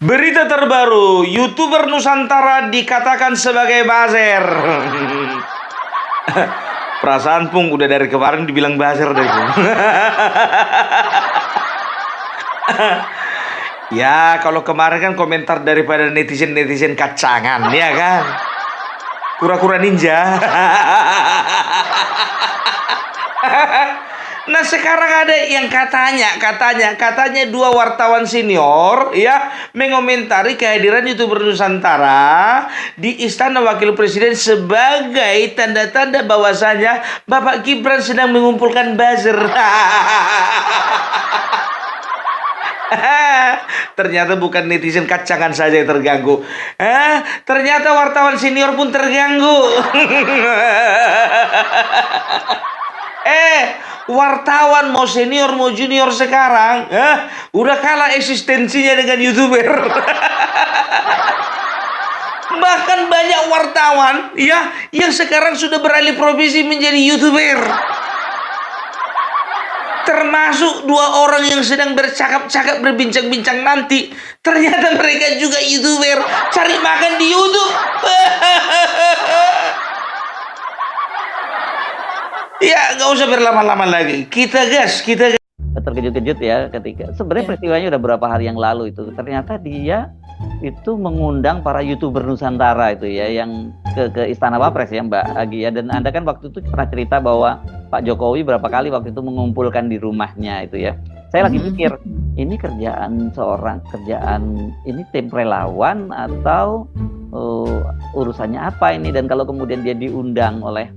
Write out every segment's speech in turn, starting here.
Berita terbaru, YouTuber Nusantara dikatakan sebagai buzzer. Perasaan Pung udah dari kemarin dibilang buzzer deh Pung. Ya kalau kemarin kan komentar daripada netizen kacangan, ya kan? Kura-kura ninja. Nah sekarang ada yang katanya dua wartawan senior ya mengomentari kehadiran YouTuber Nusantara di Istana Wakil Presiden sebagai tanda-tanda bahwasanya Bapak Gibran sedang mengumpulkan buzzer. Ternyata bukan netizen kacangan saja yang terganggu. Ternyata wartawan senior pun terganggu. Wartawan mau senior mau junior sekarang udah kalah eksistensinya dengan YouTuber. Bahkan banyak wartawan ya yang sekarang sudah beralih profesi menjadi YouTuber. Termasuk dua orang yang sedang bercakap-cakap berbincang-bincang nanti. Ternyata mereka juga YouTuber, cari makan di YouTube. Ya, nggak usah berlama-lama lagi. Kita gas. Terkejut-kejut ya ketika sebenarnya peristiwanya udah berapa hari yang lalu itu. Ternyata dia itu mengundang para YouTuber Nusantara itu ya yang ke Istana Wapres ya Mbak Agi ya. Dan Anda kan waktu itu pernah cerita bahwa Pak Jokowi berapa kali waktu itu mengumpulkan di rumahnya itu ya. Saya lagi pikir ini kerjaan ini tim relawan atau urusannya apa ini, dan kalau kemudian dia diundang oleh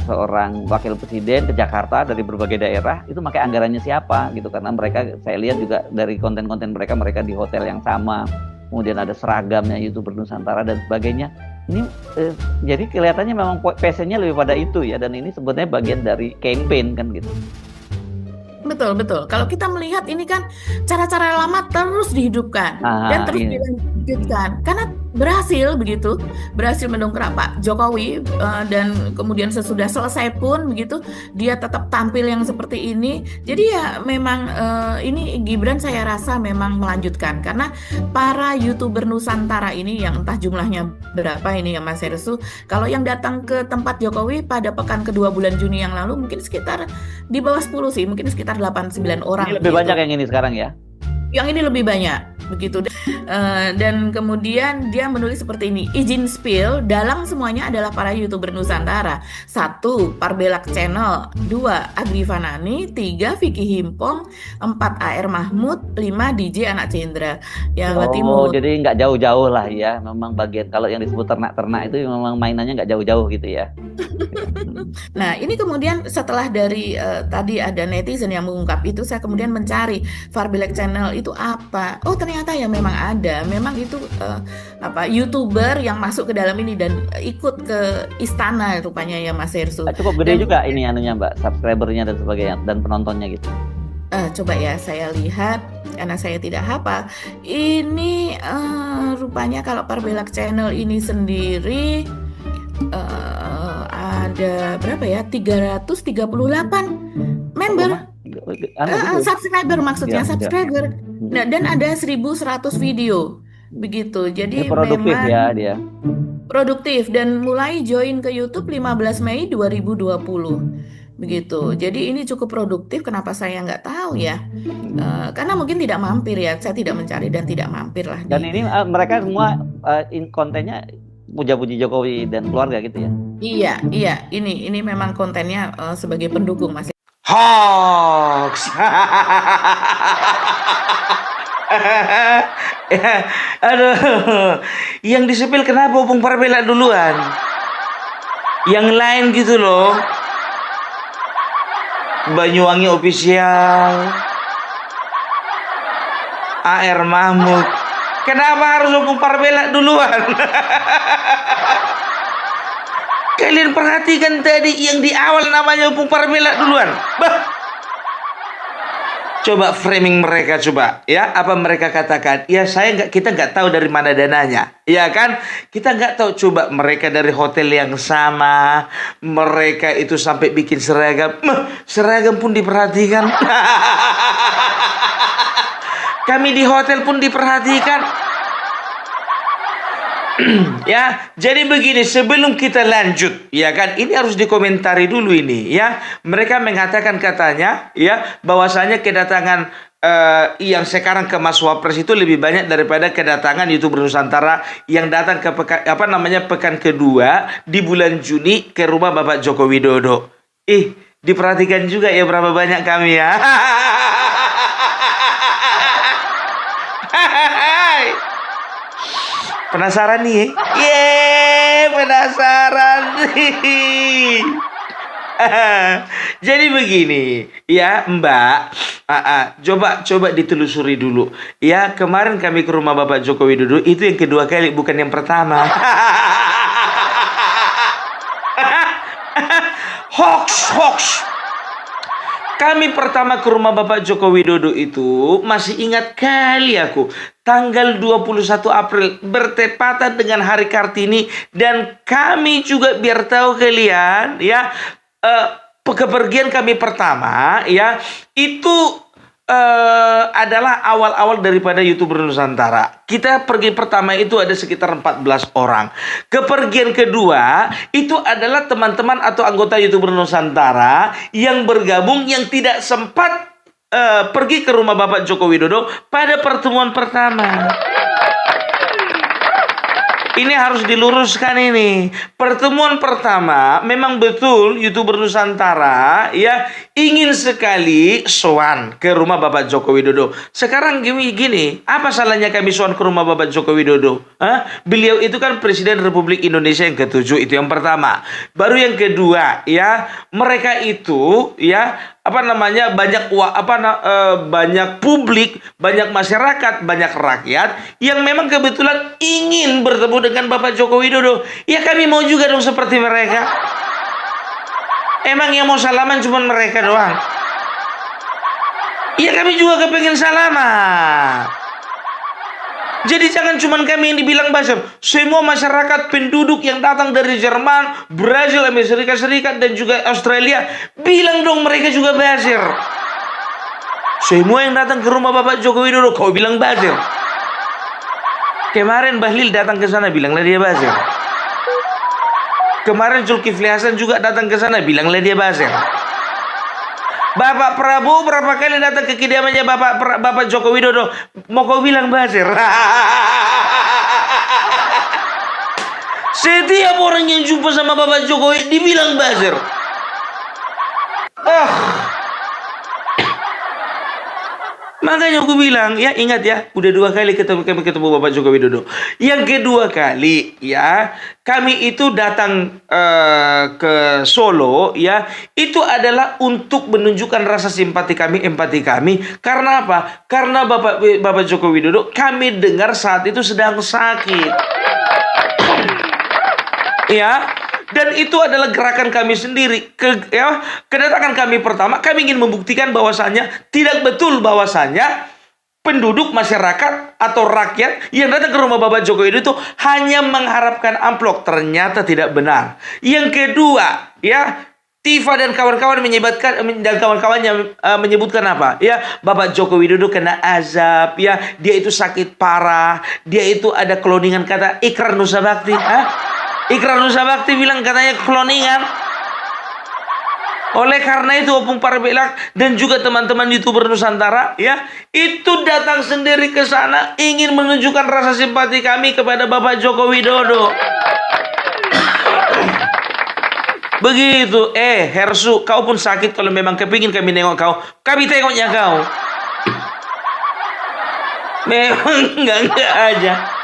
seorang wakil presiden ke Jakarta dari berbagai daerah, itu pakai anggarannya siapa gitu, karena mereka saya lihat juga dari konten-konten mereka di hotel yang sama, kemudian ada seragamnya YouTuber Nusantara dan sebagainya. Ini jadi kelihatannya memang passionnya lebih pada itu ya, dan ini sebenarnya bagian dari campaign kan gitu. Betul. Kalau kita melihat ini kan cara-cara lama terus dihidupkan dan terus dilanjutkan karena berhasil mendongkrak Pak Jokowi, dan kemudian sesudah selesai pun begitu dia tetap tampil yang seperti ini. Jadi ya memang ini Gibran saya rasa memang melanjutkan karena para YouTuber Nusantara ini yang entah jumlahnya berapa ini ya Mas Herssu, kalau yang datang ke tempat Jokowi pada pekan kedua bulan Juni yang lalu mungkin sekitar di bawah 10 sih, mungkin sekitar 8-9 orang. Ini lebih banyak yang ini sekarang ya? Yang ini lebih banyak begitu. Dan kemudian dia menulis seperti ini, izin spill dalam semuanya adalah para YouTuber Nusantara. 1. Parbelak Channel, 2. Agri Fanani, 3. Vicky Himpong, 4. AR Mahmud, 5. DJ Anak Cendra. Ya, jadi nggak jauh-jauh lah ya. Memang bagian kalau yang disebut ternak-ternak itu memang mainannya nggak jauh-jauh gitu ya. Nah ini kemudian setelah dari tadi ada netizen yang mengungkap itu, saya kemudian mencari Parbelak Channel itu apa. Oh ternyata ya memang ada, memang itu YouTuber yang masuk ke dalam ini dan ikut ke istana rupanya ya Mas Herssu. Cukup gede dan, juga ini anunya Mbak, subscribernya dan sebagainya dan penontonnya gitu. Coba ya saya lihat karena saya tidak hafal. Ini rupanya kalau Parbelak Channel ini sendiri ada berapa ya? 338 member. Subscriber maksudnya subscriber. Nah, dan ada 1.100 video begitu. Jadi produktif memang ya dia. Produktif dan mulai join ke YouTube 15 Mei 2020 begitu. Jadi ini cukup produktif. Kenapa saya nggak tahu ya? Karena mungkin tidak mampir ya. Saya tidak mencari dan tidak mampir lah. Dan ini mereka semua kontennya puja-puji Jokowi dan keluarga gitu ya. Iya. Ini memang kontennya sebagai pendukung Mas. Hoax. Aduh, yang disepil kenapa Opung Parbelak duluan? Yang lain gitu loh. Banyuwangi Official, AR Mahmud. Kenapa harus Opung Parbelak duluan? Kalian perhatikan tadi yang di awal namanya Opung Parbelak duluan. Coba framing mereka coba ya, apa mereka katakan? Ya kita nggak tahu dari mana dananya, ya kan? Kita nggak tahu. Coba mereka dari hotel yang sama, mereka itu sampai bikin seragam pun diperhatikan. Kami di hotel pun diperhatikan. Ya, jadi begini, sebelum kita lanjut, ya kan, ini harus dikomentari dulu ini, ya. Mereka mengatakan katanya, ya, bahwasanya kedatangan yang sekarang ke Mas Wapres itu lebih banyak daripada kedatangan YouTuber Nusantara yang datang ke pekan kedua di bulan Juni ke rumah Bapak Joko Widodo. Diperhatikan juga ya berapa banyak kami ya. Penasaran nih? Penasaran nih. Jadi begini, ya Mbak, coba ditelusuri dulu. Ya, kemarin kami ke rumah Bapak Joko Widodo itu yang kedua kali, bukan yang pertama. Hoax. Kami pertama ke rumah Bapak Joko Widodo itu masih ingat kali aku. Tanggal 21 April bertepatan dengan Hari Kartini, dan kami juga biar tahu kalian ya, kepergian kami pertama ya itu adalah awal-awal daripada YouTuber Nusantara. Kita pergi pertama itu ada sekitar 14 orang. Kepergian kedua itu adalah teman-teman atau anggota YouTuber Nusantara yang bergabung yang tidak sempat pergi ke rumah Bapak Joko Widodo pada pertemuan pertama. Ini harus diluruskan ini. Pertemuan pertama memang betul YouTuber Nusantara ya ingin sekali sowan ke rumah Bapak Joko Widodo. Sekarang gini, apa salahnya kami sowan ke rumah Bapak Joko Widodo? Beliau itu kan Presiden Republik Indonesia yang ke-7, itu yang pertama. Baru yang kedua ya, mereka itu ya banyak publik, banyak masyarakat, banyak rakyat yang memang kebetulan ingin bertemu dengan Bapak Joko Widodo. Ya kami mau juga dong seperti mereka. Emang yang mau salaman cuma mereka doang? Ya kami juga kepengen salaman. Jadi jangan cuma kami yang dibilang buzzer. Semua masyarakat penduduk yang datang dari Jerman, Brazil, Amerika Serikat, dan juga Australia, bilang dong mereka juga buzzer. Semua yang datang ke rumah Bapak Joko Widodo, kau bilang buzzer. Kemarin Bahlil datang ke sana, bilanglah dia buzzer. Kemarin Zulkifli Hasan juga datang ke sana, bilanglah dia buzzer. Bapak Prabowo berapa kali datang ke kediamannya Bapak Joko Widodo, mau kau bilang buzzer. Setiap orang yang jumpa sama Bapak Jokowi dibilang buzzer. Makanya aku bilang, ya ingat ya, udah 2 kali kami ketemu Bapak Joko Widodo. Yang kedua kali, ya, kami itu datang ke Solo, ya, itu adalah untuk menunjukkan rasa simpati kami, empati kami. Karena apa? Karena Bapak Joko Widodo kami dengar saat itu sedang sakit. Ya. Dan itu adalah gerakan kami sendiri. Kedatangan kami pertama, kami ingin membuktikan bahwasannya tidak betul bahwasannya penduduk masyarakat atau rakyat yang datang ke rumah Bapak Joko Widodo itu hanya mengharapkan amplop. Ternyata tidak benar. Yang kedua, ya, Tifa dan kawan-kawan menyebutkan apa? Ya, Bapak Joko Widodo kena azab, ya, dia itu sakit parah, dia itu ada cloningan kata Ikrar Nusa Bakti, Ikrar Nusa Bakti bilang katanya kloningan. Oleh karena itu Opung Parbelak dan juga teman-teman YouTuber Nusantara ya, itu datang sendiri ke sana ingin menunjukkan rasa simpati kami kepada Bapak Joko Widodo. Begitu. Hersu, kau pun sakit kalau memang kepingin kami nengok kau. Kami tengoknya kau. Memang enggak aja.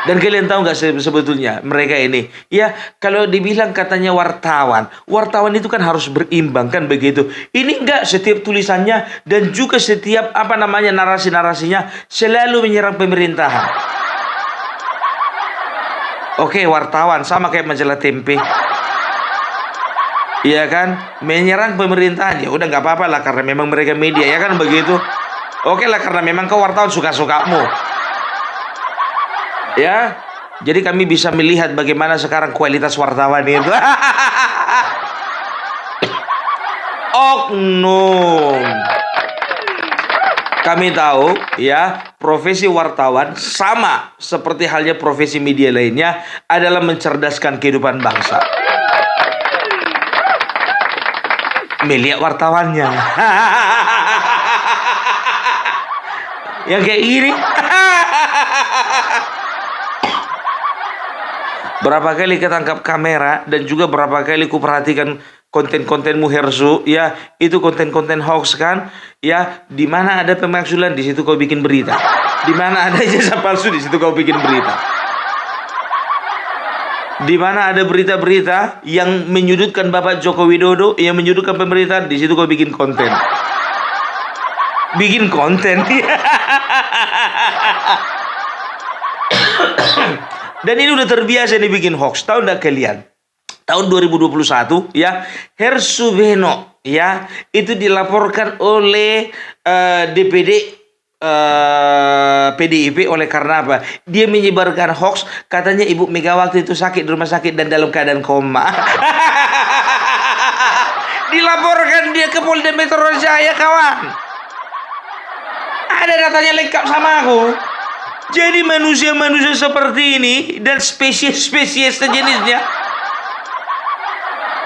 Dan kalian tahu nggak sebetulnya mereka ini, ya, kalau dibilang katanya wartawan itu kan harus berimbang kan begitu. Ini enggak, setiap tulisannya dan juga setiap narasi-narasinya selalu menyerang pemerintahan. Oke, wartawan sama kayak majalah Tempe. Iya kan, menyerang pemerintahan, ya udah nggak apa-apa lah karena memang mereka media, ya kan begitu. Oke lah karena memang kau wartawan suka-sukamu. Ya, jadi kami bisa melihat bagaimana sekarang kualitas wartawan itu. Oknum. Kami tahu ya, profesi wartawan sama seperti halnya profesi media lainnya adalah mencerdaskan kehidupan bangsa. Melihat wartawannya. Yang kayak gini. Berapa kali ketangkap kamera dan juga berapa kali ku perhatikan konten-kontenmu Hersu, ya itu konten-konten hoax kan, ya di mana ada pemakzulan di situ kau bikin berita, di mana ada ijazah palsu di situ kau bikin berita, di mana ada berita-berita yang menyudutkan Bapak Joko Widodo, yang menyudutkan pemerintah, di situ kau bikin konten, bikin konten. Dan ini udah terbiasa dibikin hoax. Tahu enggak kalian? Tahun 2021 ya, Hersu Beno ya, itu dilaporkan oleh DPD PDIP oleh karena apa? Dia menyebarkan hoax, katanya Ibu Megawati itu sakit di rumah sakit dan dalam keadaan koma. Dilaporkan dia ke Polda Metro Jaya, kawan. Ada datanya lengkap sama aku. Jadi manusia-manusia seperti ini dan spesies-spesies sejenisnya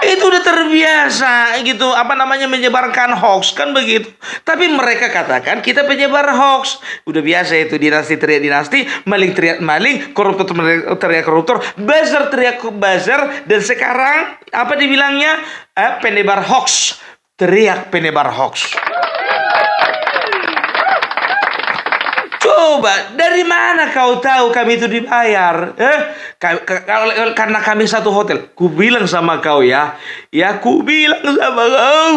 itu udah terbiasa gitu, menyebarkan hoax kan begitu. Tapi mereka katakan kita penyebar hoax. Udah biasa itu, dinasti teriak dinasti, maling teriak maling, koruptor teriak koruptor, buzzer teriak buzzer, dan sekarang apa dibilangnya? Penyebar hoax, teriak penyebar hoax. Coba, dari mana kau tahu kami itu dibayar? Karena kami satu hotel. Ku bilang sama kau ya, ku bilang sama kau.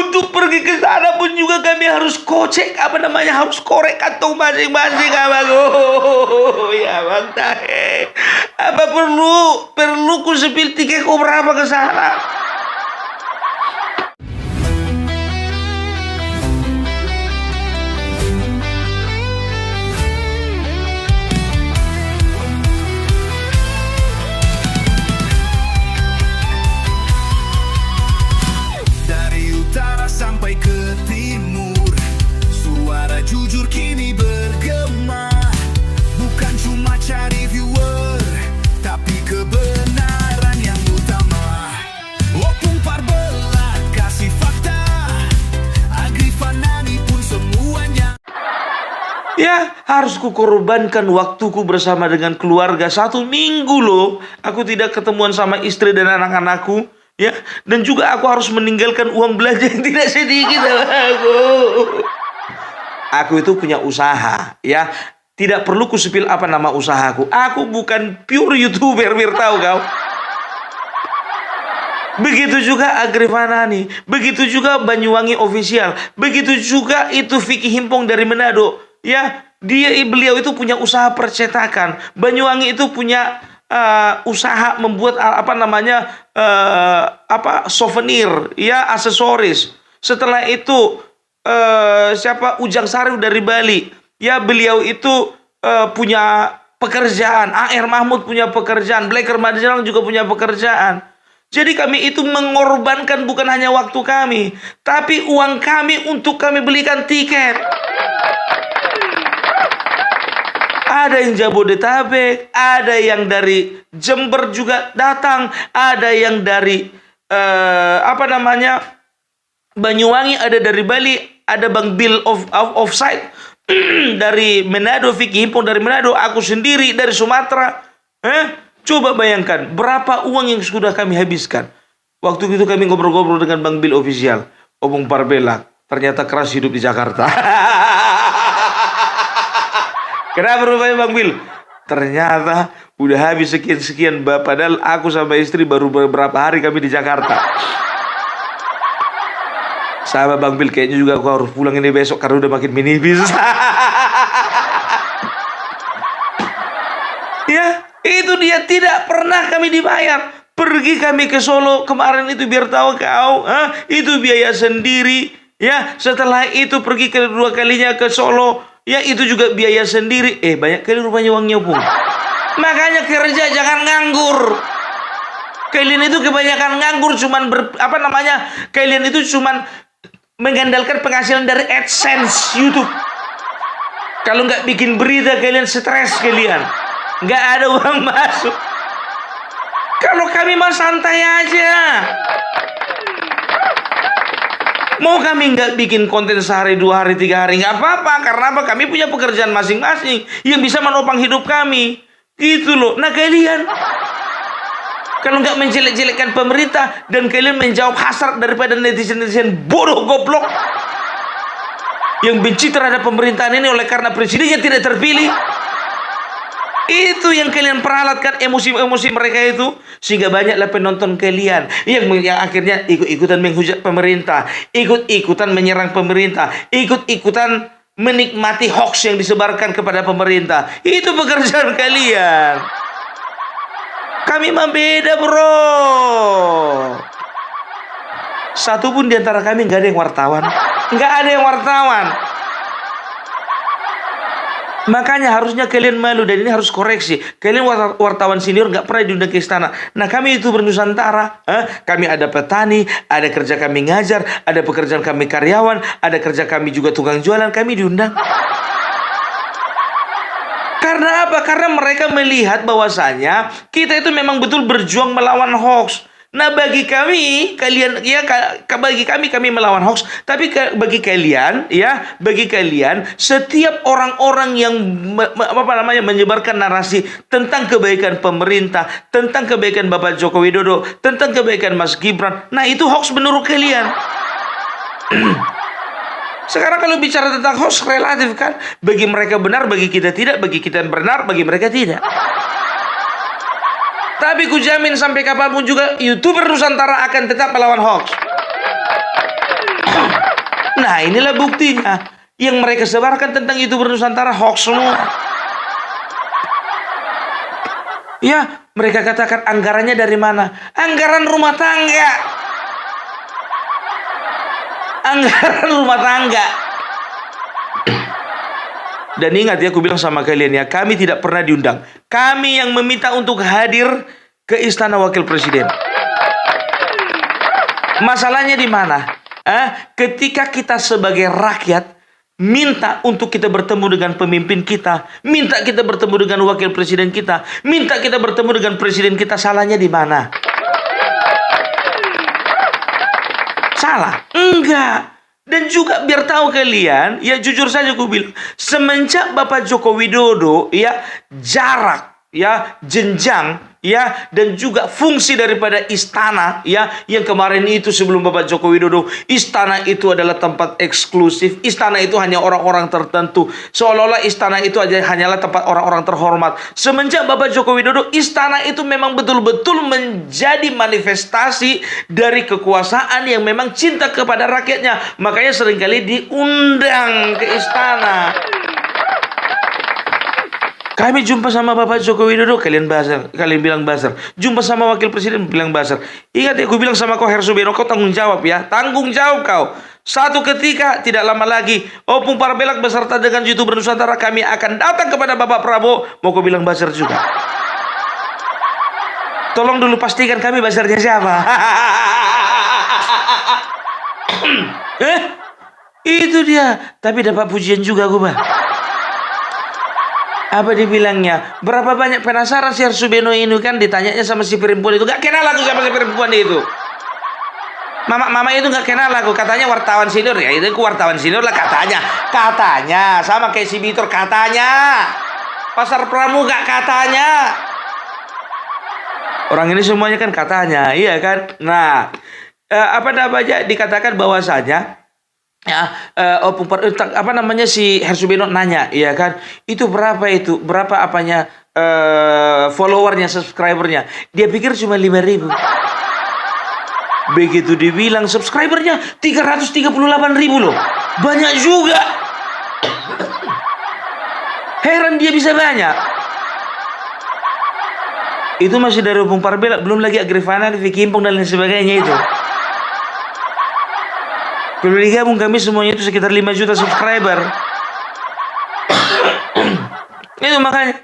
Untuk pergi ke sana pun juga kami harus kocek, harus korek kantong masing-masing, ya Bang Tahe. Apa perlu ku sepil tiket kau berapa ke sana? Sampai ke timur, suara jujur kini bergema. Bukan cuma cari viewer, tapi kebenaran yang utama. Opung Parbelat kasih fakta, Agri Fanani pun semuanya. Ya, harus kukorbankan waktuku bersama dengan keluarga 1 minggu loh. Aku tidak ketemuan sama istri dan anak-anakku. Ya, dan juga aku harus meninggalkan uang belanja yang tidak sedikit. Aku itu punya usaha, ya. Tidak perlu kusipil apa nama usahaku. Aku bukan pure YouTuber, biar tahu kau. Begitu juga Agri Fanani, begitu juga Banyuwangi Official, begitu juga itu Vicky Himpong dari Manado. Ya, beliau itu punya usaha percetakan. Banyuwangi itu punya usaha membuat souvenir, ya, aksesoris. Setelah itu Ujang Sari dari Bali, ya, beliau itu punya pekerjaan. AR Mahmud punya pekerjaan, Blacker Majalang juga punya pekerjaan. Jadi kami itu mengorbankan bukan hanya waktu kami, tapi uang kami untuk kami belikan tiket. Ada yang Jabodetabek, ada yang dari Jember juga datang, ada yang dari Banyuwangi, ada dari Bali, ada Bang Bill Offside dari Manado, Vicky Himpong dari Manado, aku sendiri dari Sumatera. Coba bayangkan berapa uang yang sudah kami habiskan. Waktu itu kami ngobrol-ngobrol dengan Bang Bill Official, Opung Parbelat, ternyata keras hidup di Jakarta. Kenapa rupanya Bang Bil? Ternyata udah habis sekian-sekian, padahal aku sama istri baru beberapa hari kami di Jakarta. Sama Bang Bil, kayaknya juga aku harus pulang ini besok karena udah makin menipis. Ya, itu dia, tidak pernah kami dibayar. Pergi kami ke Solo kemarin itu, biar tahu kau, itu biaya sendiri. Ya, setelah itu pergi kedua kalinya ke Solo, ya itu juga biaya sendiri. Banyak kali rupanya uangnya, Pung. Makanya kerja jangan nganggur. Kalian itu kebanyakan nganggur, kalian itu cuman mengandalkan penghasilan dari AdSense YouTube. Kalau nggak bikin berita kalian stres kalian. Nggak ada uang masuk. Kalau kami mah santai aja. Mau kami nggak bikin konten sehari, 2 hari, 3 hari, nggak apa-apa. Karena apa? Kami punya pekerjaan masing-masing yang bisa menopang hidup kami. Gitu loh. Nah kalian, kalau nggak menjelek-jelekkan pemerintah dan kalian menjawab hasrat daripada netizen-netizen bodoh goblok yang benci terhadap pemerintahan ini oleh karena presidennya tidak terpilih, itu yang kalian peralatkan emosi-emosi mereka itu, sehingga banyaklah penonton kalian yang akhirnya ikut-ikutan menghujat pemerintah, ikut-ikutan menyerang pemerintah, ikut-ikutan menikmati hoax yang disebarkan kepada pemerintah. Itu pekerjaan kalian. Kami mah beda, bro. Satu pun di antara kami nggak ada yang wartawan. Nggak ada yang wartawan. Makanya harusnya kalian malu, dan ini harus koreksi. Kalian wartawan senior nggak pernah diundang ke istana. Nah kami itu bernusantara. Kami ada petani, ada kerja kami ngajar, ada pekerjaan kami karyawan, ada kerja kami juga tukang jualan. Kami diundang. Karena apa? Karena mereka melihat bahwasanya kita itu memang betul berjuang melawan hoax. Nah bagi kami, kalian ya, bagi kami melawan hoax. Tapi bagi kalian, ya, bagi kalian, setiap orang-orang yang menyebarkan narasi tentang kebaikan pemerintah, tentang kebaikan Bapak Joko Widodo, tentang kebaikan Mas Gibran, nah itu hoax menurut kalian. Sekarang kalau bicara tentang hoax relatif kan, bagi mereka benar, bagi kita tidak, bagi kita benar, bagi mereka tidak. Tapi ku jamin sampai kapanpun juga YouTuber Nusantara akan tetap melawan hoax. Nah inilah buktinya. Yang mereka sebarkan tentang YouTuber Nusantara hoax semua. Ya, mereka katakan anggarannya dari mana? Anggaran rumah tangga. Anggaran rumah tangga. Dan ingat ya, aku bilang sama kalian ya, kami tidak pernah diundang. Kami yang meminta untuk hadir ke Istana Wakil Presiden. Masalahnya di mana? Ketika kita sebagai rakyat minta untuk kita bertemu dengan pemimpin kita, minta kita bertemu dengan wakil presiden kita, minta kita bertemu dengan presiden kita, salahnya di mana? Salah? Enggak. Dan juga biar tahu kalian, ya jujur saja aku bilang, semenjak Bapak Joko Widodo, ya jarak, ya jenjang, ya dan juga fungsi daripada istana, ya yang kemarin itu sebelum Bapak Joko Widodo, istana itu adalah tempat eksklusif, istana itu hanya orang-orang tertentu, seolah-olah istana itu hanyalah tempat orang-orang terhormat. Semenjak Bapak Joko Widodo, istana itu memang betul-betul menjadi manifestasi dari kekuasaan yang memang cinta kepada rakyatnya. Makanya seringkali diundang ke istana. Kami jumpa sama Bapak Joko Widodo, kalian bilang buzzer. Jumpa sama Wakil Presiden, bilang buzzer. Ingat ya, aku bilang sama kau Hersubeno, kau tanggung jawab ya. Tanggung jawab kau. Satu ketika, tidak lama lagi, Opung Parbelak beserta dengan YouTuber Nusantara, kami akan datang kepada Bapak Prabowo. Mau kau bilang buzzer juga. Tolong dulu pastikan kami buzzernya siapa. Itu dia. Tapi dapat pujian juga gue, Bang. Apa dibilangnya? Berapa banyak penasaran si Hersubeno ini kan, ditanyanya sama si perempuan itu. Gak kenal aku sama si perempuan itu. Mama itu gak kenal aku. Katanya wartawan senior. Ya itu aku wartawan senior lah katanya. Katanya. Sama kayak si Bitor katanya. Pasar Pramuka katanya. Orang ini semuanya kan katanya. Iya kan? Nah. Apa namanya? Dikatakan bahwasanya ya, apa namanya, si Hersubeno nanya, ya kan, itu berapa apanya followernya, subscribernya. Dia pikir cuma 5.000. Begitu dibilang subscribernya 338.000 loh, banyak juga. Heran dia bisa banyak. Itu masih dari Opung Parbelak, belum lagi Agrifana, Vicky Impong dan lain sebagainya itu. Kalau digabung kami semuanya itu sekitar 5 juta subscriber. Itu makanya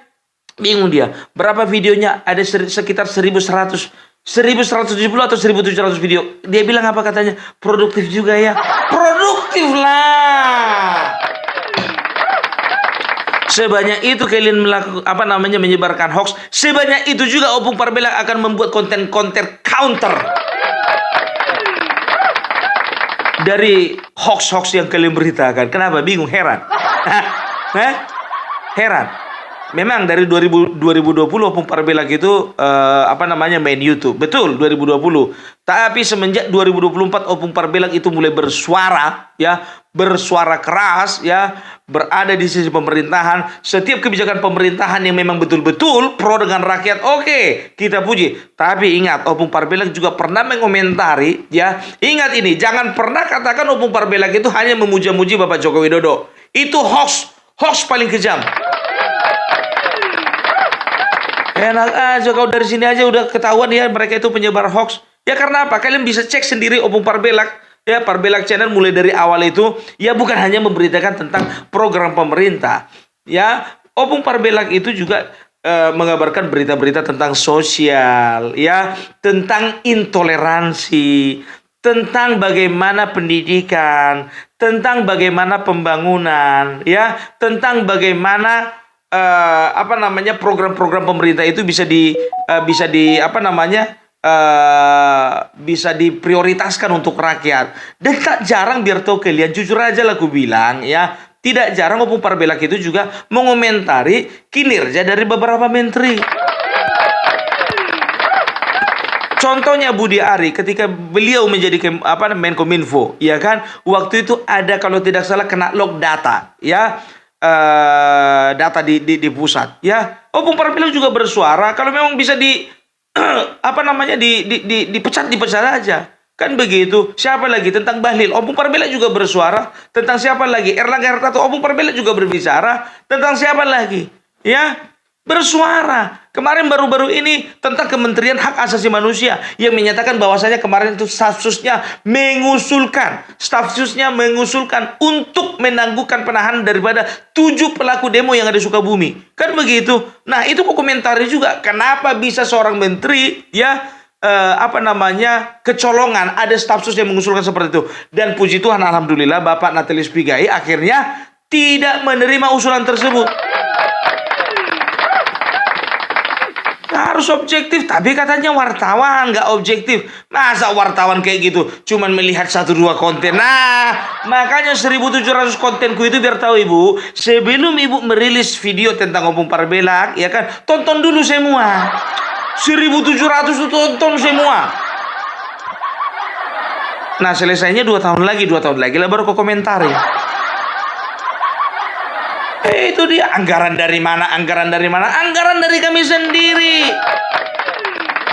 bingung dia. Berapa videonya? Ada sekitar 1.100 1170 atau 1700 video. Dia bilang apa katanya? Produktif juga ya. Produktif lah. Sebanyak itu kalian melakukan menyebarkan hoax, sebanyak itu juga Opung Parbelak akan membuat konten-konten counter dari hoax-hoax yang kalian beritakan. Kenapa? Bingung, heran. Heran. Memang dari 2020 Opung Parbelak itu main YouTube. Betul, 2020. Tapi semenjak 2024 Opung Parbelak itu mulai bersuara keras berada di sisi pemerintahan. Setiap kebijakan pemerintahan yang memang betul-betul pro dengan rakyat, oke, kita puji. Tapi ingat, Opung Parbelak juga pernah mengomentari ingat ini, jangan pernah katakan Opung Parbelak itu hanya memuja-muji Bapak Joko Widodo. Itu hoax paling kejam. Enak aja kau dari sini aja udah ketahuan ya mereka itu penyebar hoax. Ya karena apa? Kalian bisa cek sendiri Opung Parbelak. Ya, Parbelak Channel mulai dari awal itu ya bukan hanya memberitakan tentang program pemerintah. Ya, Opung Parbelak itu juga mengabarkan berita-berita tentang sosial, ya, tentang intoleransi, tentang bagaimana pendidikan, tentang bagaimana pembangunan, ya, tentang bagaimana program-program pemerintah itu bisa diprioritaskan untuk rakyat. Dan tak jarang, biar tahu kalian, jujur aja lah aku bilang ya, tidak jarang Opung Parbelak itu juga mengomentari kinerja dari beberapa menteri. Contohnya Budi Ari ketika beliau menjadi Menkominfo, ya kan? Waktu itu ada kalau tidak salah kena lock data, ya. Data di pusat, ya. Opung Parbelak juga bersuara kalau memang bisa dipecat aja, kan begitu. Siapa lagi tentang Bahlil? Opung Parbelak juga bersuara. Tentang siapa lagi? Erlangga Hartarto. Opung Parbelak juga berbicara. Tentang siapa lagi? Ya, bersuara. Kemarin baru-baru ini tentang Kementerian Hak Asasi Manusia yang menyatakan bahwasanya kemarin itu stafsusnya mengusulkan untuk menangguhkan penahanan daripada 7 pelaku demo yang ada di Sukabumi. Kan begitu. Nah, itu kok komentari juga. Kenapa bisa seorang menteri kecolongan ada stafsus yang mengusulkan seperti itu. Dan puji Tuhan, alhamdulillah Bapak Natalius Pigai akhirnya tidak menerima usulan tersebut. Harus objektif, tapi katanya wartawan nggak objektif. Masa wartawan kayak gitu cuman melihat 1-2 konten? Nah, makanya 1700 kontenku itu biar tahu Ibu, sebelum Ibu merilis video tentang Opung Parbelak, ya kan, tonton dulu semua. 1700 itu tonton semua. Nah, selesainya 2 tahun lagi lah baru kau komentari. Itu dia, anggaran dari mana? Anggaran dari kami sendiri.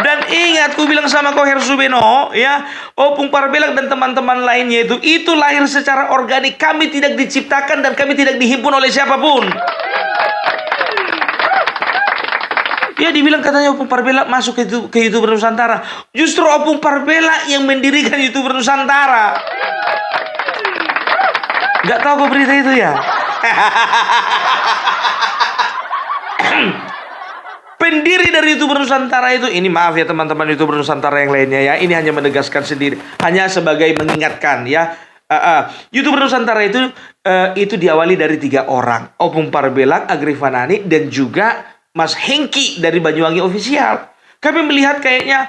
Dan ingat, ku bilang sama kau Hersubeno, ya, Opung Parbelak dan teman-teman lainnya itu lahir secara organik. Kami tidak diciptakan dan kami tidak dihimpun oleh siapapun. Ya, dibilang katanya Opung Parbelak masuk ke YouTuber Nusantara. Justru Opung Parbelak yang mendirikan YouTuber Nusantara. Gak tahu kau berita itu ya? Pendiri dari YouTuber Nusantara itu, ini maaf ya teman-teman YouTuber Nusantara yang lainnya ya, ini hanya menegaskan sendiri, hanya sebagai mengingatkan ya. YouTuber Nusantara itu diawali dari 3 orang, Opung Parbelak, Agrifanani, dan juga Mas Hengki dari Banyuwangi Official. Kami melihat kayaknya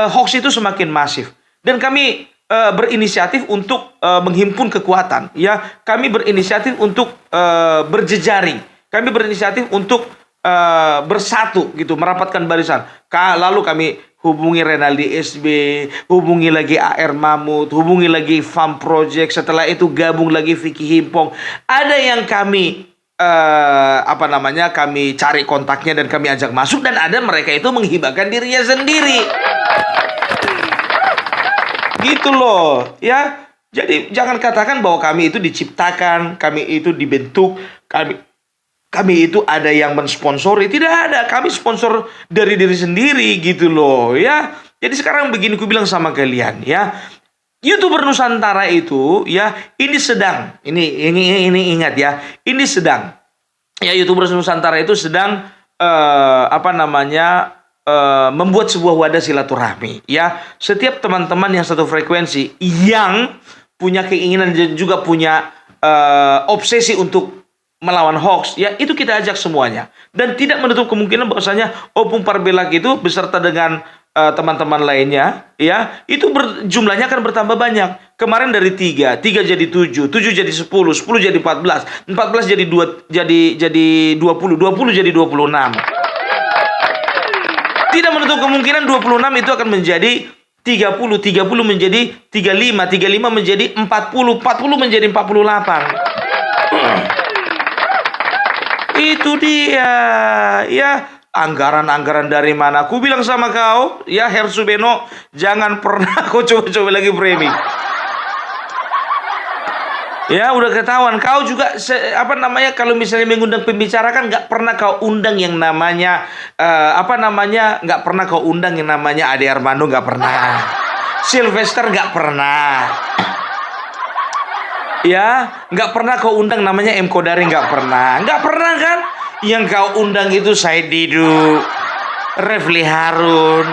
hoax itu semakin masif, dan kami berinisiatif untuk menghimpun kekuatan, ya. Kami berinisiatif untuk berjejaring. Kami berinisiatif untuk bersatu gitu, merapatkan barisan. Lalu kami hubungi Renaldi SB, hubungi lagi AR Mamut, hubungi lagi Farm Project, setelah itu gabung lagi Vicky Himpong. Ada yang kami kami cari kontaknya dan kami ajak masuk, dan ada mereka itu menghibahkan dirinya sendiri. Gitu loh, ya. Jadi jangan katakan bahwa kami itu diciptakan, kami itu dibentuk, kami itu ada yang mensponsori. Tidak ada, kami sponsor dari diri sendiri gitu loh, ya. Jadi sekarang begini ku bilang sama kalian, ya. YouTuber Nusantara itu, ya, ini ingat ya, ini sedang, ya, YouTuber Nusantara itu sedang membuat sebuah wadah silaturahmi. Ya, setiap teman-teman yang satu frekuensi yang punya keinginan dan juga punya obsesi untuk melawan hoax, ya itu kita ajak semuanya. Dan tidak menutup kemungkinan bahwasanya Opung Parbelak itu beserta dengan teman-teman lainnya, ya itu jumlahnya akan bertambah banyak. Kemarin dari 3 jadi 7 jadi 10 jadi 14 jadi 20 jadi 26. Tidak menutup kemungkinan 26 itu akan menjadi 30 menjadi 35 menjadi 40 menjadi 48. Itu dia, ya. Anggaran-anggaran dari mana? Aku bilang sama kau, ya Hersu Beno, jangan pernah kau coba-coba lagi framing. Ya udah ketahuan. Kau juga kalau misalnya mengundang pembicara kan nggak pernah kau undang yang namanya nggak pernah kau undang yang namanya Ade Armando, nggak pernah. Sylvester nggak pernah. Ya, nggak pernah kau undang namanya M Kodari, nggak pernah kan? Yang kau undang itu Said Didu, Refli Harun.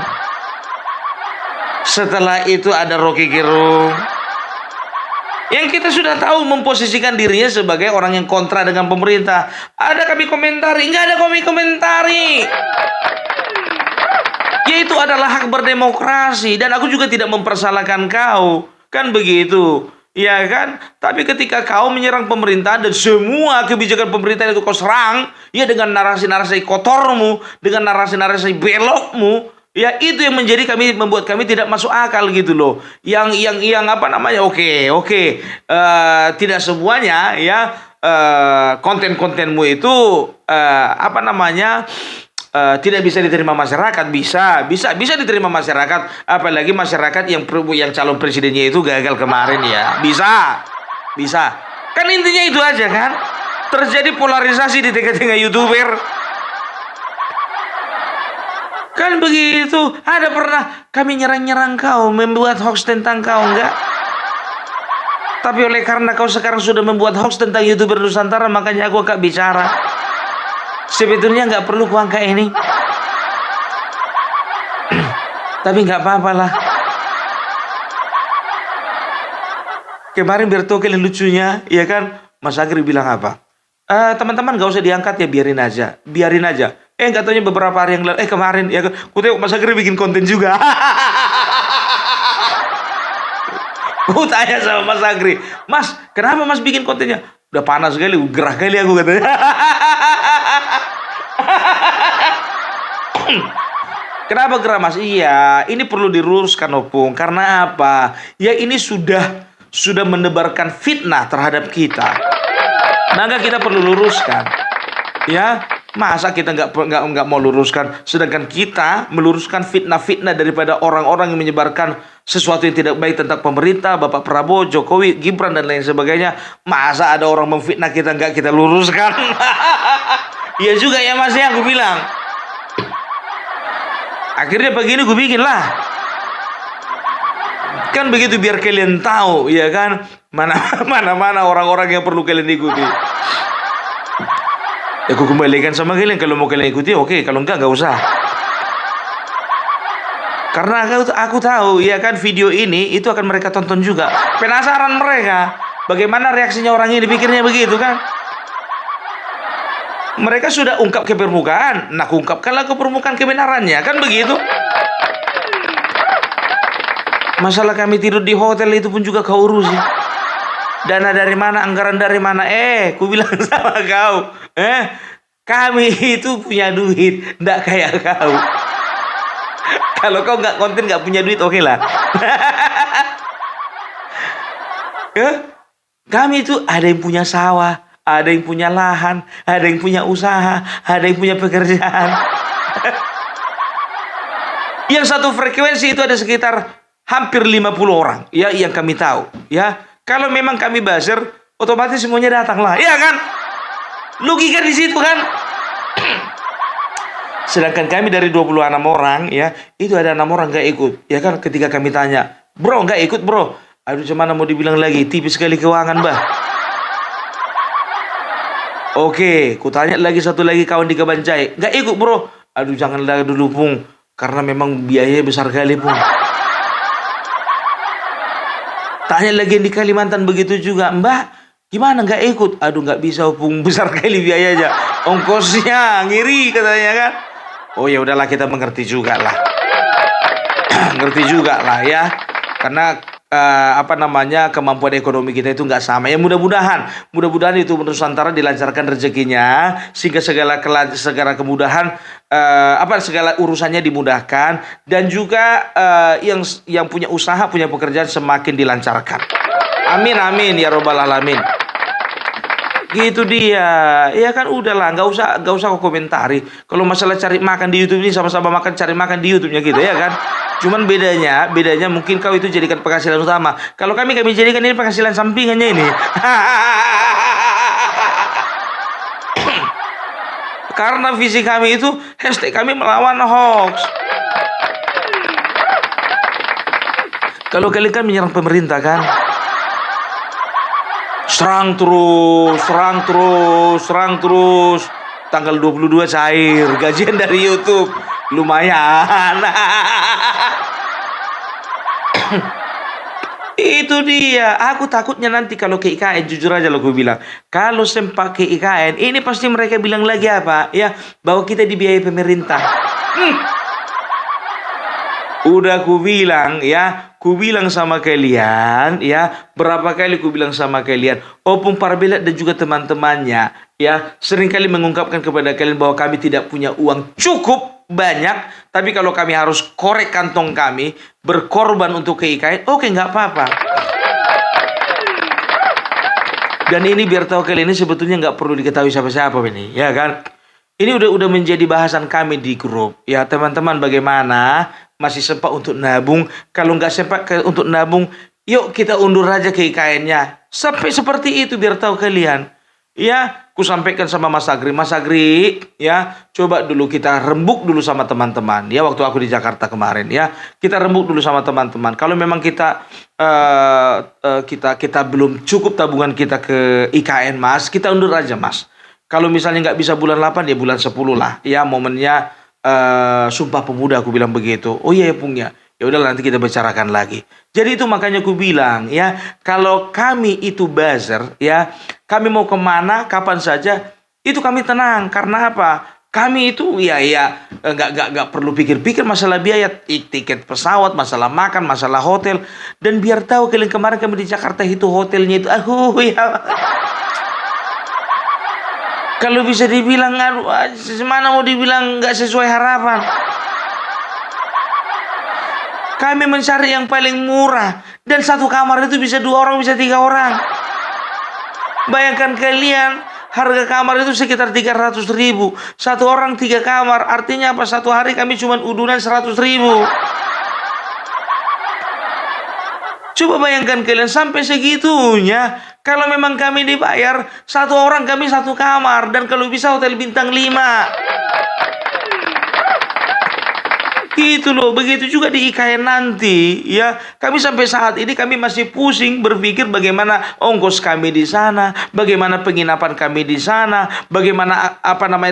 Setelah itu ada Rocky Gerung. Yang kita sudah tahu memposisikan dirinya sebagai orang yang kontra dengan pemerintah. Ada kami komentari, nggak ada kami komentari. Yaitu adalah hak berdemokrasi dan aku juga tidak mempersalahkan kau, kan begitu. Ya kan? Tapi ketika kau menyerang pemerintah dan semua kebijakan pemerintah itu kau serang, ya dengan narasi-narasi kotormu, dengan narasi-narasi belokmu, ya itu yang membuat kami tidak masuk akal gitu loh. Yang oke. Tidak semuanya ya konten-kontenmu itu tidak bisa diterima masyarakat. Bisa diterima masyarakat, apalagi masyarakat yang calon presidennya itu gagal kemarin ya. Bisa. Kan intinya itu aja kan. Terjadi polarisasi di tengah-tengah YouTuber. Kan begitu. Ada pernah kami nyerang-nyerang kau, membuat hoax tentang kau, enggak? Tapi oleh karena kau sekarang sudah membuat hoax tentang YouTuber Nusantara, makanya aku gak bicara. Sebetulnya nggak perlu kuangka ini. Tapi nggak apa-apa lah. Kemarin Bertokel yang lucunya, ya kan, Mas Agri bilang apa? Teman-teman nggak usah diangkat ya, biarin aja. Nggak taunya beberapa hari yang lalu, kemarin, ya kan, ku tengok Mas Agri bikin konten juga. Ku tanya sama Mas Agri, Mas, kenapa Mas bikin kontennya? Udah panas sekali, gerah kali aku katanya. Kenapa gerah Mas? Iya, ini perlu diluruskan Opung. Karena apa? Ya ini sudah menebarkan fitnah terhadap kita. Maka kita perlu luruskan. Ya, masa kita nggak mau luruskan, sedangkan kita meluruskan fitnah-fitnah daripada orang-orang yang menyebarkan sesuatu yang tidak baik tentang pemerintah, Bapak Prabowo, Jokowi, Gibran dan lain sebagainya. Masa ada orang memfitnah kita nggak kita luruskan? Iya juga ya Mas ya, aku bilang. Akhirnya begini gue bikin lah. Kan begitu biar kalian tahu, ya kan, mana orang-orang yang perlu kalian ikuti. Ya aku kembalikan sama kalian, kalau mau kalian ikuti oke, kalau enggak usah. Karena aku tahu, ya kan, video ini itu akan mereka tonton juga. Penasaran mereka, bagaimana reaksinya orang ini, pikirnya begitu kan. Mereka sudah ungkap ke permukaan, nah aku ungkapkanlah ke permukaan kebenarannya, kan begitu. Masalah kami tidur di hotel itu pun juga kau urusi. Dana dari mana, anggaran dari mana? Ku bilang sama kau, kami itu punya duit, ndak kayak kau. Kalau kau nggak konten, nggak punya duit, oke lah. Kami itu ada yang punya sawah, ada yang punya lahan, ada yang punya usaha, ada yang punya pekerjaan. Yang satu frekuensi itu ada sekitar hampir 50 orang, ya, yang kami tahu, ya. Kalau memang kami buzzer, otomatis semuanya datang lah, ya kan? Logika di situ kan? Sedangkan kami dari 26 orang, ya, itu ada 6 orang nggak ikut, ya kan? Ketika kami tanya, bro nggak ikut bro, aduh cuman mau dibilang lagi, tipis sekali keuangan bah. Oke, ku tanya lagi satu lagi kawan di Kebancai, nggak ikut bro, aduh janganlah dulu Pung, karena memang biayanya besar kali pun. Tanya lagi yang di Kalimantan begitu juga, Mbak, gimana nggak ikut? Aduh nggak bisa, Opung, besar kali biayanya, ongkosnya ngiri katanya kan. Oh ya udahlah, kita mengerti juga lah, ngerti juga lah ya, karena kemampuan ekonomi kita itu nggak sama. Ya mudah-mudahan itu Nusantara dilancarkan rezekinya sehingga segala kemudahan segala urusannya dimudahkan, dan juga yang punya usaha, punya pekerjaan semakin dilancarkan. Amin amin ya robbal alamin. Gitu dia. Ya kan udahlah, nggak usah kau komentari. Kalau masalah cari makan di YouTube ini, sama-sama cari makan di YouTube-nya gitu ya kan. Cuman bedanya mungkin kau itu jadikan penghasilan utama. Kalau kami jadikan ini penghasilan sampingannya ini. Karena visi kami itu, hashtag kami melawan hoax. Kalau kalian kan menyerang pemerintah kan, serang terus. Tanggal 22 cair gajian dari YouTube. Lumayan. Itu dia. Aku takutnya nanti kalau ke IKN, jujur aja lo gue bilang, kalau sempat ke IKN, ini pasti mereka bilang lagi apa? Ya, bahwa kita dibiayai pemerintah. Udah ku bilang sama kalian ya, berapa kali ku bilang sama kalian, Opung Parbela dan juga teman-temannya ya, seringkali mengungkapkan kepada kalian bahwa kami tidak punya uang cukup banyak, tapi kalau kami harus korek kantong kami, berkorban untuk ke IKN, oke, nggak apa-apa. Dan ini biar tahu kalian, ini sebetulnya nggak perlu diketahui siapa-siapa ini, ya kan? Ini udah menjadi bahasan kami di grup. Ya teman-teman, bagaimana? Masih sempat untuk nabung? Kalau nggak sempat untuk nabung, yuk kita undur aja ke IKN-nya. Sampai seperti itu biar tahu kalian. Ya, ku sampaikan sama Mas Agri, ya, coba dulu kita rembuk dulu sama teman-teman. Ya, waktu aku di Jakarta kemarin, ya, kita rembuk dulu sama teman-teman. Kalau memang kita belum cukup tabungan kita ke IKN, Mas, kita undur aja, Mas. Kalau misalnya nggak bisa bulan 8, ya bulan 10 lah. Ya, momennya Sumpah Pemuda, aku bilang begitu. Oh iya ya Pung ya. Ya udah nanti kita bicarakan lagi. Jadi itu makanya aku bilang ya, kalau kami itu buzzer ya, kami mau kemana, kapan saja, itu kami tenang. Karena apa? Kami itu nggak perlu pikir-pikir masalah biaya tiket pesawat, masalah makan, masalah hotel. Dan biar tahu kalian, kemarin kami di Jakarta itu hotelnya itu, kalau bisa dibilang, mana mau dibilang nggak sesuai harapan. Kami mencari yang paling murah. Dan satu kamar itu bisa 2 orang, bisa 3 orang. Bayangkan kalian, harga kamar itu sekitar 300.000. Satu orang 3 kamar. Artinya apa? Satu hari kami cuma udunan 100.000. Coba bayangkan kalian sampai segitunya. Kalau memang kami dibayar, 1 orang kami 1 kamar. Dan kalau bisa hotel bintang 5. Gitu loh. Begitu juga di IKN nanti ya. Kami sampai saat ini kami masih pusing berpikir bagaimana ongkos kami di sana, bagaimana penginapan kami di sana, bagaimana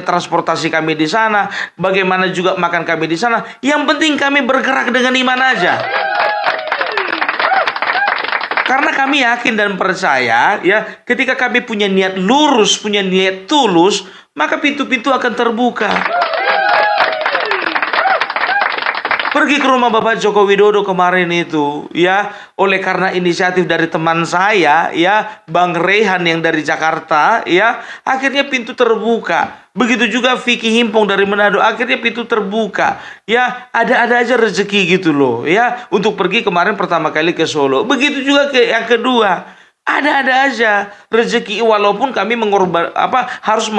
transportasi kami di sana, bagaimana juga makan kami di sana. Yang penting kami bergerak dengan iman aja. Karena kami yakin dan percaya ya, ketika kami punya niat lurus, punya niat tulus, maka pintu-pintu akan terbuka. Pergi ke rumah Bapak Joko Widodo kemarin itu ya, oleh karena inisiatif dari teman saya ya, Bang Rehan yang dari Jakarta ya, akhirnya pintu terbuka. Begitu juga Vicky Himpong dari Manado, akhirnya pintu terbuka. Ya, ada aja rezeki gitu loh ya, untuk pergi kemarin pertama kali ke Solo. Begitu juga ke yang kedua. Ada aja rezeki, walaupun kami harus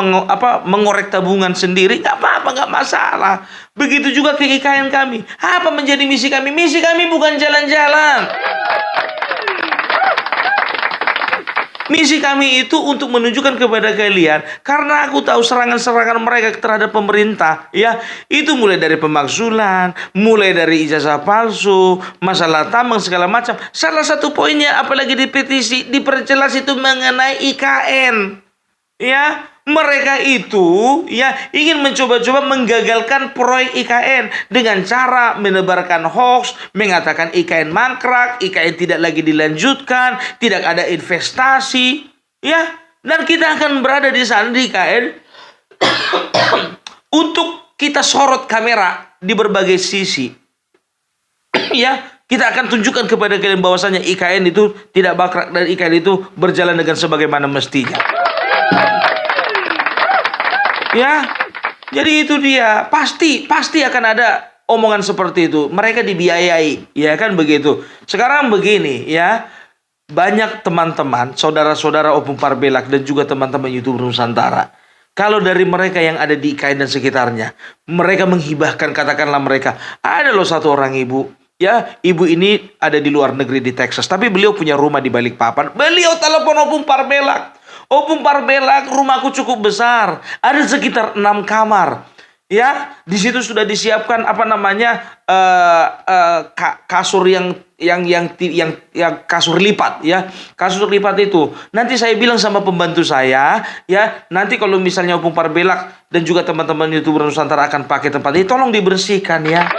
mengorek tabungan sendiri, nggak apa-apa, nggak masalah. Begitu juga ke IKN kami. Apa menjadi misi kami? Misi kami bukan jalan-jalan. Misi kami itu untuk menunjukkan kepada kalian, karena aku tahu serangan-serangan mereka terhadap pemerintah, ya, itu mulai dari pemakzulan, mulai dari ijazah palsu, masalah tambang segala macam. Salah satu poinnya, apalagi di petisi, diperjelas itu mengenai IKN. Ya, mereka itu ya ingin mencoba-coba menggagalkan proyek IKN dengan cara menebarkan hoax, mengatakan IKN mangkrak, IKN tidak lagi dilanjutkan, tidak ada investasi, ya. Dan kita akan berada di sana di IKN untuk kita sorot kamera di berbagai sisi. Ya, kita akan tunjukkan kepada kalian bahwasanya IKN itu tidak mangkrak dan IKN itu berjalan dengan sebagaimana mestinya. Ya, jadi itu dia. Pasti akan ada omongan seperti itu. Mereka dibiayai, ya kan begitu. Sekarang begini, ya. Banyak teman-teman, saudara-saudara Opung Parbelak dan juga teman-teman YouTuber Nusantara. Kalau dari mereka yang ada di IKN dan sekitarnya, mereka menghibahkan, katakanlah mereka, ada loh satu orang ibu. Ya, ibu ini ada di luar negeri di Texas, tapi beliau punya rumah di Balikpapan. Beliau telepon Opung Parbelak. Opung Parbelak, rumahku cukup besar, ada sekitar 6 kamar. Ya, di situ sudah disiapkan apa namanya kasur yang kasur lipat, ya, kasur lipat itu. Nanti saya bilang sama pembantu saya, ya, nanti kalau misalnya Opung Parbelak dan juga teman-teman YouTuber Nusantara akan pakai tempat ini, tolong dibersihkan ya.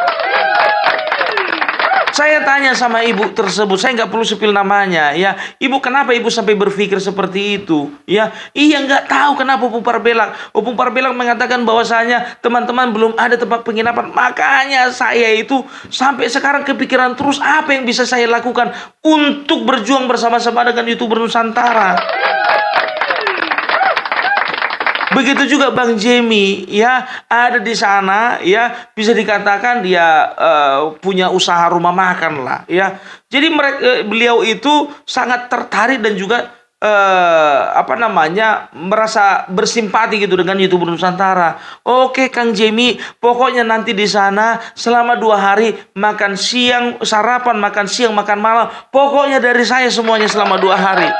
Saya tanya sama ibu tersebut, saya nggak perlu sepil namanya, ya. Ibu, kenapa ibu sampai berpikir seperti itu? Ya, iya nggak tahu kenapa Opung Parbelak. Opung Parbelak mengatakan bahwasanya teman-teman belum ada tempat penginapan. Makanya saya itu sampai sekarang kepikiran terus apa yang bisa saya lakukan untuk berjuang bersama-sama dengan YouTuber Nusantara. Begitu juga Bang Jemi, ya, ada di sana, ya, bisa dikatakan dia punya usaha rumah makan lah, ya. Jadi beliau itu sangat tertarik dan juga merasa bersimpati gitu dengan YouTuber Nusantara. Oke Kang Jemi, pokoknya nanti di sana selama 2 hari makan siang, sarapan, makan siang, makan malam, pokoknya dari saya semuanya selama 2 hari.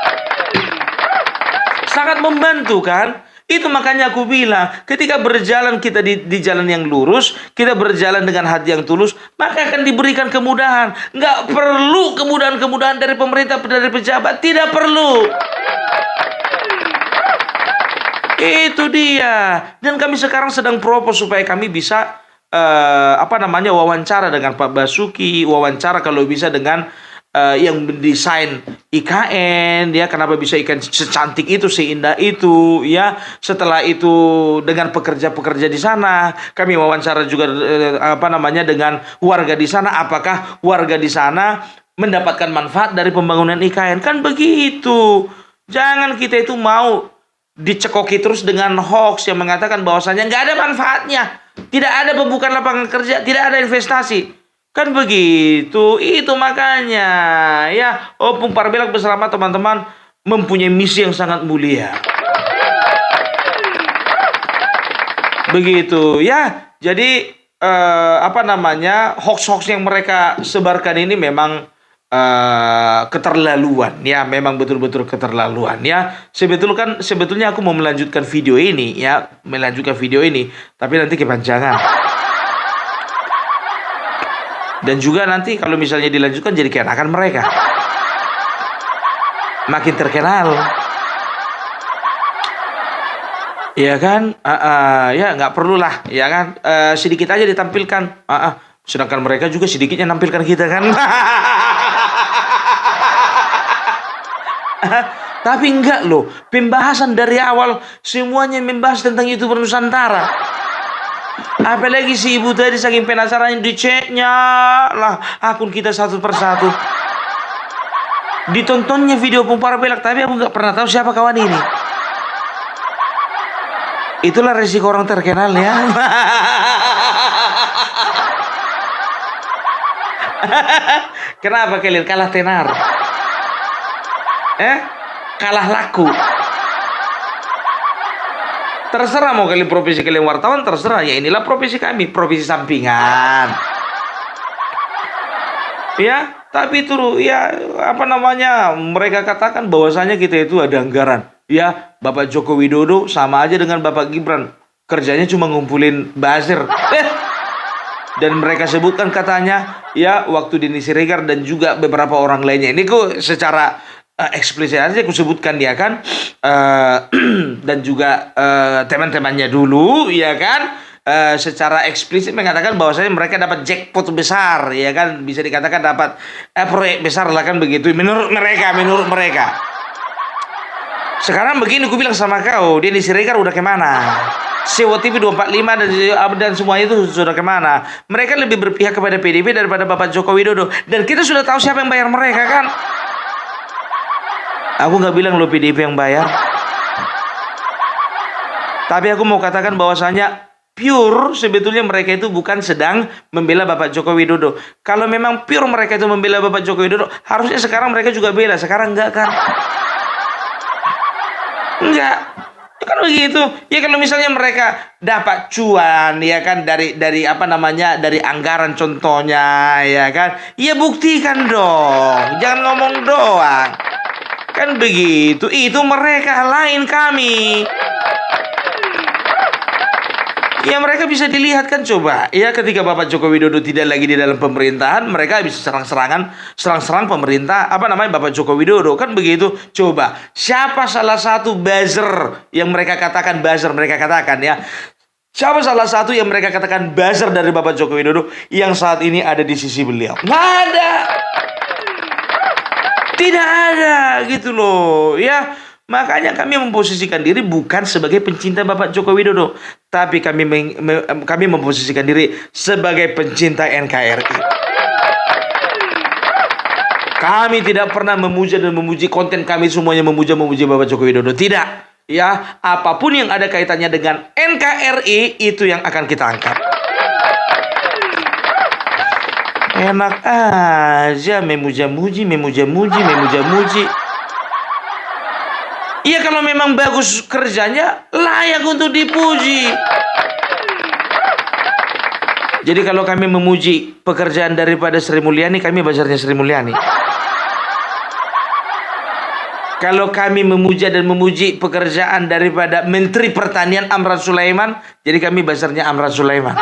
Sangat membantu kan? Itu makanya aku bilang, ketika berjalan kita di jalan yang lurus, kita berjalan dengan hati yang tulus, maka akan diberikan kemudahan. Nggak perlu kemudahan-kemudahan dari pemerintah, dari pejabat, tidak perlu. Itu dia. Dan kami sekarang sedang propose supaya kami bisa wawancara dengan Pak Basuki, wawancara kalau bisa dengan yang mendesain IKN, ya, kenapa bisa IKN secantik itu, seindah itu, ya. Setelah itu dengan pekerja-pekerja di sana, kami wawancara juga dengan warga di sana, apakah warga di sana mendapatkan manfaat dari pembangunan IKN, kan begitu. Jangan kita itu mau dicekoki terus dengan hoax yang mengatakan bahwasanya nggak ada manfaatnya, tidak ada pembukaan lapangan kerja, tidak ada investasi. Kan begitu, itu makanya ya Opung Parbelak bersama teman-teman mempunyai misi yang sangat mulia. Begitu ya, jadi hoax-hoax yang mereka sebarkan ini memang keterlaluan ya, memang betul-betul keterlaluan ya. Sebetulnya aku mau melanjutkan video ini ya, tapi nanti kepanjangan. Dan juga nanti kalau misalnya dilanjutkan jadi keenakan mereka. Makin terkenal. Ya kan? Ya nggak perlulah, ya kan? Sedikit aja ditampilkan. Sedangkan mereka juga sedikitnya nampilkan kita kan. Tapi enggak loh. Pembahasan dari awal semuanya membahas tentang YouTuber Nusantara. Apalagi si ibu tadi saking penasaran diceknya lah akun kita satu persatu. Ditontonnya video Opung Parbelak, tapi aku nggak pernah tahu siapa kawan ini. Itulah resiko orang terkenal ya. Kenapa kalian kalah tenar? Kalah laku. Terserah mau kalian profesi kalian wartawan, terserah. Ya inilah profesi kami, profesi sampingan. Ya, tapi itu ya mereka katakan bahwasanya kita itu ada anggaran. Ya, Bapak Joko Widodo sama aja dengan Bapak Gibran. Kerjanya cuma ngumpulin buzzer. Dan mereka sebutkan katanya ya waktu Denny Siregar dan juga beberapa orang lainnya. Ini kok secara eksplisit aja aku sebutkan dia kan dan juga teman-temannya dulu, ya kan, secara eksplisit mengatakan bahwasanya mereka dapat jackpot besar, ya kan, bisa dikatakan dapat proyek besar lah kan begitu menurut mereka. Sekarang begini, aku bilang sama kau, Denny Siregar udah kemana? Sewa TV 245 dan semua itu sudah kemana? Mereka lebih berpihak kepada PDIP daripada Bapak Joko Widodo. Dan kita sudah tahu siapa yang bayar mereka kan? Aku nggak bilang lo PDIP yang bayar. Tapi aku mau katakan bahwasanya pure sebetulnya mereka itu bukan sedang membela Bapak Joko Widodo. Kalau memang pure mereka itu membela Bapak Joko Widodo, harusnya sekarang mereka juga bela. Sekarang enggak kan? Enggak, kan begitu. Ya kalau misalnya mereka dapat cuan, ya kan, dari apa namanya, dari anggaran contohnya, ya kan, ya buktikan dong, jangan ngomong doang. Kan begitu. Itu mereka, lain kami. Ya mereka bisa dilihat kan, coba ya, ketika Bapak Joko Widodo tidak lagi di dalam pemerintahan, mereka bisa serang pemerintah, apa namanya, Bapak Joko Widodo kan begitu. Coba siapa salah satu buzzer yang mereka katakan ya, siapa salah satu yang mereka katakan buzzer dari Bapak Joko Widodo yang saat ini ada di sisi beliau? Nggak ada, tidak ada gitu loh ya. Makanya kami memposisikan diri bukan sebagai pencinta Bapak Joko Widodo, tapi kami memposisikan diri sebagai pencinta NKRI. Kami tidak pernah memuja dan memuji, konten kami semuanya memuji Bapak Joko Widodo. Tidak. Ya, apapun yang ada kaitannya dengan NKRI itu yang akan kita angkat. Enak aja memuja-muji. Iya, kalau memang bagus kerjanya, layak untuk dipuji. Jadi kalau kami memuji pekerjaan daripada Sri Mulyani, kami bazarnya Sri Mulyani. Kalau kami memuja dan memuji pekerjaan daripada Menteri Pertanian Amran Sulaiman, jadi kami bazarnya Amran Sulaiman.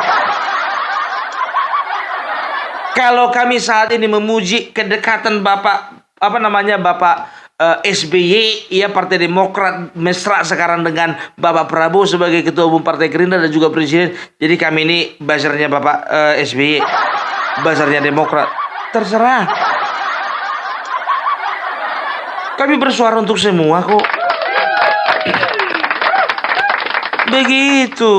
Kalau kami saat ini memuji kedekatan Bapak SBY, ya, Partai Demokrat mesra sekarang dengan Bapak Prabowo sebagai Ketua Umum Partai Gerindra dan juga Presiden. Jadi kami ini bazarnya Bapak SBY, bazarnya Demokrat. Terserah. Kami bersuara untuk semua kok. Begitu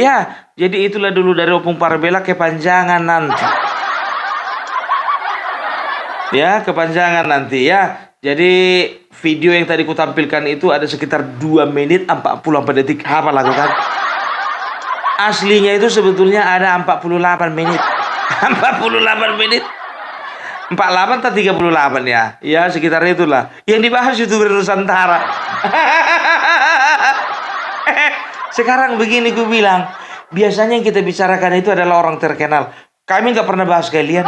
ya. Jadi itulah dulu dari Opung Parbela, kepanjangan nanti. Ya, kepanjangan nanti ya. Jadi video yang tadi kutampilkan itu ada sekitar 2 menit 44 detik. Apa lakukan? Aslinya itu sebetulnya ada 48 menit. 48 menit. 48 atau 38 ya. Ya sekitar itulah. Yang dibahas YouTuber Nusantara. Sekarang begini ku bilang. Biasanya yang kita bicarakan itu adalah orang terkenal. Kami nggak pernah bahas kalian.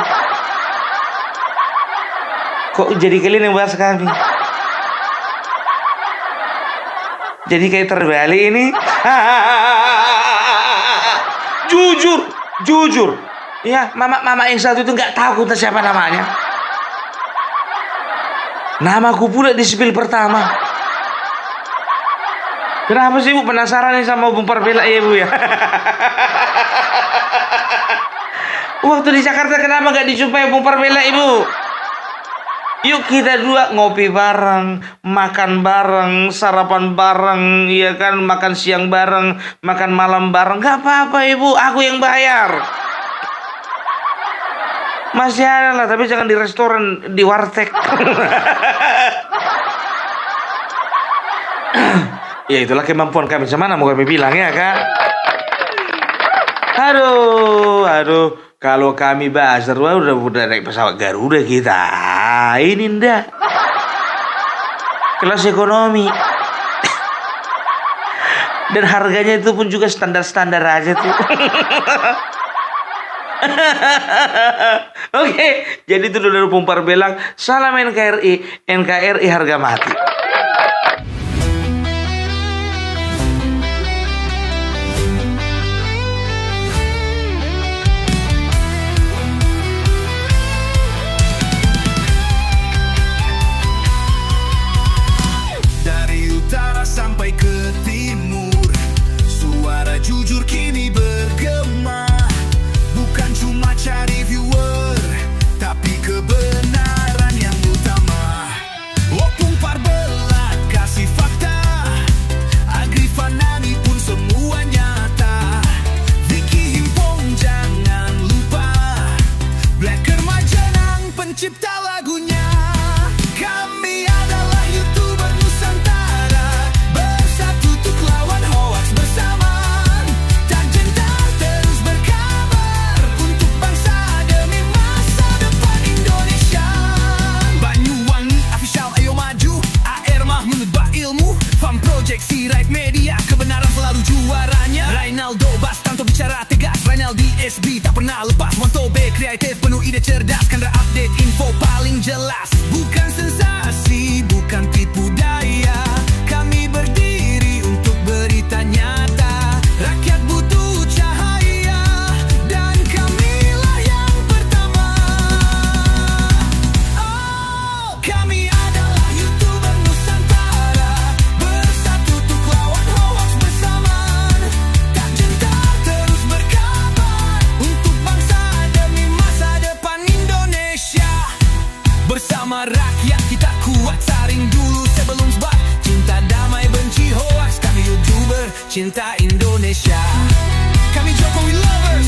Kok jadi kalian yang bahas kami? Jadi kayak terbalik ini. Jujur. Ya, mama yang satu itu nggak tahu entah siapa namanya. Namaku pula di spill pertama. Kenapa sih Bu penasaran nih sama Opung Parbela ya Bu ya? Waktu di Jakarta kenapa nggak dijumpai Opung Parbela Ibu? Yuk kita dua ngopi bareng, makan bareng, sarapan bareng, ya kan, makan siang bareng, makan malam bareng. Gak apa-apa Ibu, aku yang bayar. Masih ada lah, tapi jangan di restoran, di warteg. Ya itulah kemampuan kami, semana mau kami bilang ya kan. Aduh. Kalau kami bazar, udah naik pesawat Garuda kita. Ini ndak. Kelas ekonomi. Dan harganya itu pun juga standar-standar aja tuh. Oke, jadi itu dari Opung Parbela. Salam NKRI. NKRI harga mati. Sampai ke timur. Koneksi right media, kebenaran selalu juaranya. Ronaldo Bastanto bicara tegas, Ronaldo SB tak pernah lepas. Wanto B kreatif penuh ide cerdas, Kandra update info paling jelas. Bukan sensasi, bukan tipu daya, kami berdiri untuk berita nyata. Rakyat butuh cahaya, dan kamilah yang pertama. Oh, kami adalah YouTuber Nusantara, bersatu untuk lawan hoax bersamaan. Tak gentar terus berkabar, untuk bangsa demi masa depan Indonesia. Bersama rakyat kita kuat, saring dulu sebelum sebar. Cinta damai benci hoax, kami YouTuber cinta Indonesia. Kami Jokowi lovers,